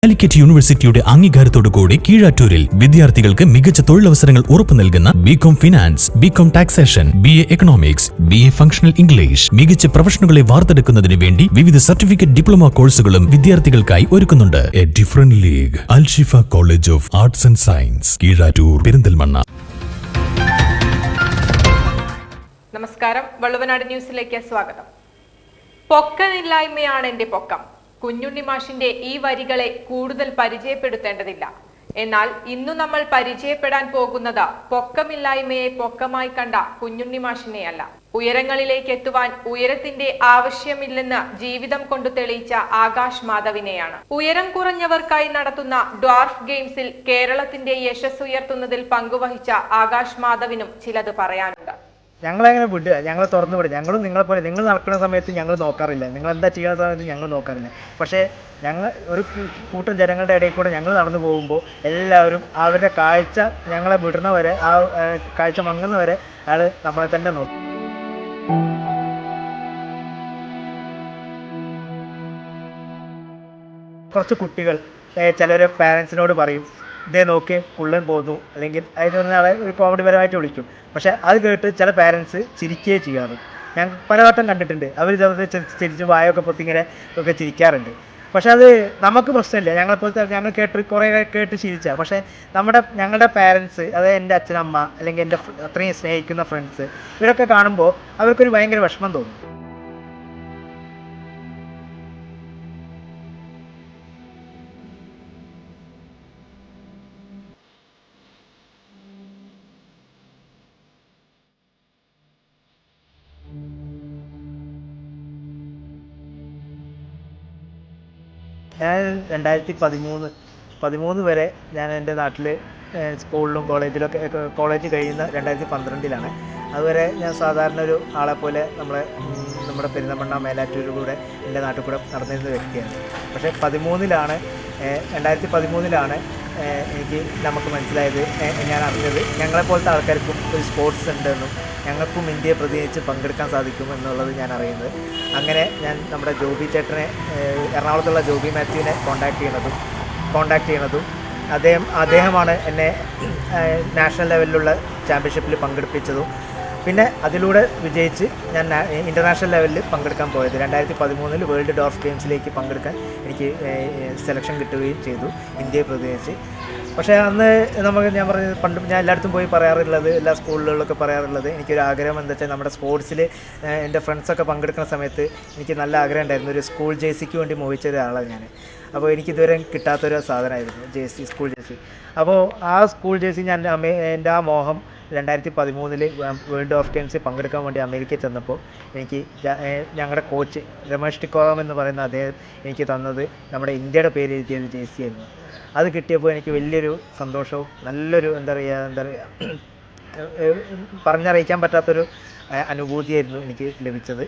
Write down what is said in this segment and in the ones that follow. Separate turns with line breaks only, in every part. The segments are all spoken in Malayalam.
കാലിക്കറ്റ് യൂണിവേഴ്സിറ്റിയുടെ അംഗീകാരത്തോടുകൂടി കീഴാറ്റൂരിൽ വിദ്യാർത്ഥികൾക്ക് മികച്ച തൊഴിലവസരങ്ങൾ ഉറപ്പു നൽകുന്ന BCom finance, BCom taxation, BA economics, BA functional English മികച്ച പ്രൊഫഷണലുകളെ വാർത്തെടുക്കുന്നതിന് വേണ്ടി വിവിധ സർട്ടിഫിക്കറ്റ് ഡിപ്ലോമ കോഴ്സുകളും വിദ്യാർത്ഥികൾക്കായി ഒരുക്കുന്നുണ്ട്. A different league. Alshifa college of arts and science, Keezhattur, Perinthalmanna.
നമസ്കാരം, വള്ളുവനാട് ന്യൂസിലേക്ക് സ്വാഗതം. പൊക്കമില്ലായ്മയാണ് എന്റെ പൊക്കം. കുഞ്ഞുണ്ണി മാഷിന്റെ ഈ വരികളെ കൂടുതൽ പരിചയപ്പെടുത്തേണ്ടതില്ല. എന്നാൽ ഇന്നു നമ്മൾ പരിചയപ്പെടാൻ പോകുന്നത് പൊക്കമില്ലായ്മയെ പൊക്കമായി കണ്ട കുഞ്ഞുണ്ണി മാഷിനെയല്ല. ഉയരങ്ങളിലേക്ക് എത്തുവാൻ ഉയരത്തിന്റെ ആവശ്യമില്ലെന്ന് ജീവിതം കൊണ്ട് തെളിയിച്ച ആകാശ് മാധവിനെയാണ്. ഉയരം കുറഞ്ഞവർക്കായി നടത്തുന്ന ഡ്വാർഫ് ഗെയിംസിൽ കേരളത്തിന്റെ യശസ് ഉയർത്തുന്നതിൽ പങ്കുവഹിച്ച ആകാശ് മാധവിനും ചിലത് പറയാനുണ്ട്.
ഞങ്ങളങ്ങനെ വിടുക, ഞങ്ങൾ തുറന്നു വിടുക. ഞങ്ങളും നിങ്ങളെപ്പോലെ, നിങ്ങൾ നടക്കുന്ന സമയത്ത് ഞങ്ങൾ നോക്കാറില്ല, നിങ്ങൾ എന്താ ചെയ്യുന്ന സമയത്ത് ഞങ്ങൾ നോക്കാറില്ല. പക്ഷേ ഞങ്ങൾ ഒരു കൂട്ടം ജനങ്ങളുടെ ഇടയിൽ കൂടെ ഞങ്ങൾ നടന്നു പോകുമ്പോൾ എല്ലാവരും അവരുടെ കാഴ്ച ഞങ്ങളെ വിടുന്നവരെ, ആ കാഴ്ച മങ്ങുന്നവരെ അയാൾ നമ്മളെ തന്നെ നോക്കും. കുറച്ച് കുട്ടികൾ ചിലരെ പാരൻസിനോട് പറയും, ഇതേ നോക്കി പുള്ളൻ പോന്നു, അല്ലെങ്കിൽ അതിന് ആളെ ഒരു കോമഡി പരമായിട്ട് വിളിക്കും. പക്ഷേ അത് കേട്ട് ചില പാരൻസ് ചിരിക്കുകയും ചെയ്യാറ് ഞാൻ പലവട്ടം കണ്ടിട്ടുണ്ട്. അവർ ചിലത് ചിരിച്ച് വായൊക്കെ പൊത്തിങ്ങനെ ഒക്കെ ചിരിക്കാറുണ്ട്. പക്ഷെ അത് നമുക്ക് പ്രശ്നമില്ല. ഞങ്ങൾ കുറേ കേട്ട് ശീലിച്ചാൽ. പക്ഷേ ഞങ്ങളുടെ പാരൻസ്, അതായത് എൻ്റെ അച്ഛനമ്മ അല്ലെങ്കിൽ എൻ്റെ അത്രയും സ്നേഹിക്കുന്ന ഫ്രണ്ട്സ്, ഇവരൊക്കെ കാണുമ്പോൾ അവർക്കൊരു ഭയങ്കര വിഷമം തോന്നും. ഞാൻ 2013 വരെ ഞാൻ എൻ്റെ നാട്ടിൽ സ്കൂളിലും കോളേജ് കഴിയുന്ന 2012 അതുവരെ ഞാൻ സാധാരണ ഒരു ആളെപ്പോലെ നമ്മുടെ പെരിന്തൽമണ്ണ മേലാറ്റൂരിലൂടെ എൻ്റെ നാട്ടിൽ കൂടെ നടന്നിരുന്ന വ്യക്തിയാണ്. പക്ഷേ 2013 എനിക്ക് നമുക്ക് മനസ്സിലായത്, ഞാൻ അറിഞ്ഞത് ഞങ്ങളെപ്പോലത്തെ ആൾക്കാർക്കും ഒരു സ്പോർട്സ് ഉണ്ടെന്നും ഞങ്ങൾക്കും ഇന്ത്യയെ പ്രതിനിധിച്ച് പങ്കെടുക്കാൻ സാധിക്കും എന്നുള്ളത് ഞാൻ അറിയുന്നത്. അങ്ങനെ ഞാൻ നമ്മുടെ ജോബി ചേട്ടനെ, എറണാകുളത്തുള്ള ജോബി മാത്യുവിനെ കോണ്ടാക്ട് ചെയ്യുന്നതും അദ്ദേഹമാണ് എന്നെ നാഷണൽ ലെവലിലുള്ള ചാമ്പ്യൻഷിപ്പിൽ പങ്കെടുപ്പിച്ചതും. പിന്നെ അതിലൂടെ വിജയിച്ച് ഞാൻ ഇൻ്റർനാഷണൽ ലെവലിൽ പങ്കെടുക്കാൻ പോയത്. 2013 വേൾഡ് ഡോർഫ് ഗെയിംസിലേക്ക് പങ്കെടുക്കാൻ എനിക്ക് സെലക്ഷൻ കിട്ടുകയും ചെയ്തു, ഇന്ത്യയെ പ്രതിനിധിച്ച്. പക്ഷേ അന്ന് ഞാൻ പറഞ്ഞത്, പണ്ടും ഞാൻ എല്ലായിടത്തും പോയി പറയാറുള്ളത്, എല്ലാ സ്കൂളുകളിലൊക്കെ പറയാറുള്ളത്, എനിക്കൊരു ആഗ്രഹം എന്താ വെച്ചാൽ നമ്മുടെ സ്പോർട്സിൽ എൻ്റെ ഫ്രണ്ട്സൊക്കെ പങ്കെടുക്കുന്ന സമയത്ത് എനിക്ക് നല്ല ആഗ്രഹം ഉണ്ടായിരുന്നു. ഒരു സ്കൂൾ ജേഴ്സിക്ക് വേണ്ടി മോഹിച്ച ഒരാളാണ് ഞാൻ. അപ്പോൾ എനിക്കിതുവരെ കിട്ടാത്തൊരു സാധനമായിരുന്നു സ്കൂൾ ജേഴ്സി. അപ്പോൾ ആ സ്കൂൾ ജേഴ്സി എൻ്റെ ആ മോഹം 2013 വേൾഡ് ഓഫ് ഗെയിംസിൽ പങ്കെടുക്കാൻ വേണ്ടി അമേരിക്കയിൽ ചെന്നപ്പോൾ എനിക്ക് ഞങ്ങളുടെ കോച്ച് രമേഷ് ടിക്കോറം എന്ന് പറയുന്ന അദ്ദേഹം എനിക്ക് തന്നത് നമ്മുടെ ഇന്ത്യയുടെ പേര് എഴുതിയൊരു ജേഴ്സി ആയിരുന്നു. അത് കിട്ടിയപ്പോൾ എനിക്ക് വലിയൊരു സന്തോഷവും നല്ലൊരു എന്താ പറയുക പറഞ്ഞറിയിക്കാൻ പറ്റാത്തൊരു അനുഭൂതിയായിരുന്നു എനിക്ക് ലഭിച്ചത്.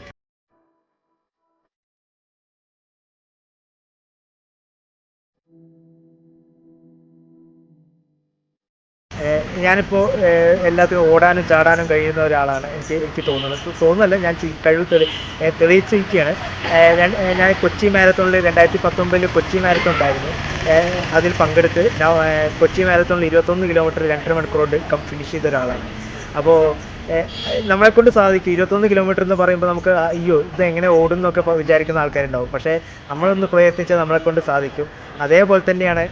ഞാനിപ്പോൾ എല്ലാത്തിനും ഓടാനും ചാടാനും കഴിയുന്ന ഒരാളാണ് എനിക്ക് തോന്നുന്നല്ല, ഞാൻ കഴിവ് തെളിയിച്ചിരിക്കുകയാണ്. ഞാൻ കൊച്ചി മാരത്തോണിൽ 2019 കൊച്ചി മാരത്തോൺ ഉണ്ടായിരുന്നു. അതിൽ പങ്കെടുത്ത് കൊച്ചി മാരത്തോണിൽ 21 കിലോമീറ്റർ 2.5 മണിക്കൂർ കൊണ്ട് ഫിനിഷ് ചെയ്ത ഒരാളാണ്. അപ്പോൾ നമ്മളെക്കൊണ്ട് സാധിക്കും. 21 കിലോമീറ്റർ എന്ന് പറയുമ്പോൾ നമുക്ക് അയ്യോ ഇതെങ്ങനെ ഓടും എന്നൊക്കെ വിചാരിക്കുന്ന ആൾക്കാരുണ്ടാവും. പക്ഷേ നമ്മളൊന്ന് പ്രയത്നിച്ചാൽ നമ്മളെക്കൊണ്ട് സാധിക്കും. അതേപോലെ തന്നെയാണ്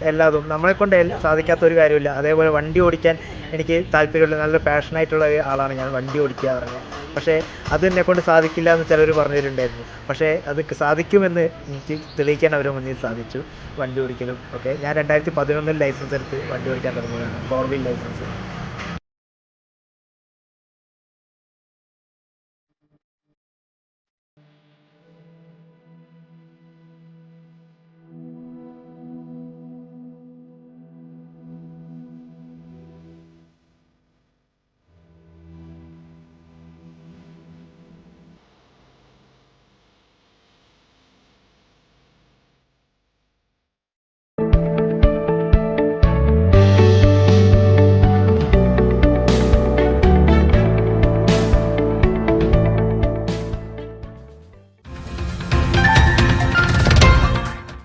എല്ലാതും നമ്മളെക്കൊണ്ട് സാധിക്കാത്ത ഒരു കാര്യമില്ല. അതേപോലെ വണ്ടി ഓടിക്കാൻ എനിക്ക് താല്പര്യമുള്ള നല്ല പാഷനായിട്ടുള്ള ആളാണ് ഞാൻ, വണ്ടി ഓടിക്കുക പറഞ്ഞത്. പക്ഷേ അത് എന്നെക്കൊണ്ട് സാധിക്കില്ല എന്ന് ചിലർ പറഞ്ഞിട്ടുണ്ടായിരുന്നു. പക്ഷേ അത് സാധിക്കുമെന്ന് എനിക്ക് തെളിയിക്കാൻ അവരെ മുന്നിൽ സാധിച്ചു. വണ്ടി ഓടിക്കലും ഒക്കെ ഞാൻ 2011 ലൈസൻസ് എടുത്ത് വണ്ടി ഓടിക്കാൻ തുടങ്ങിയതാണ്, 4 വീൽ ലൈസൻസ്.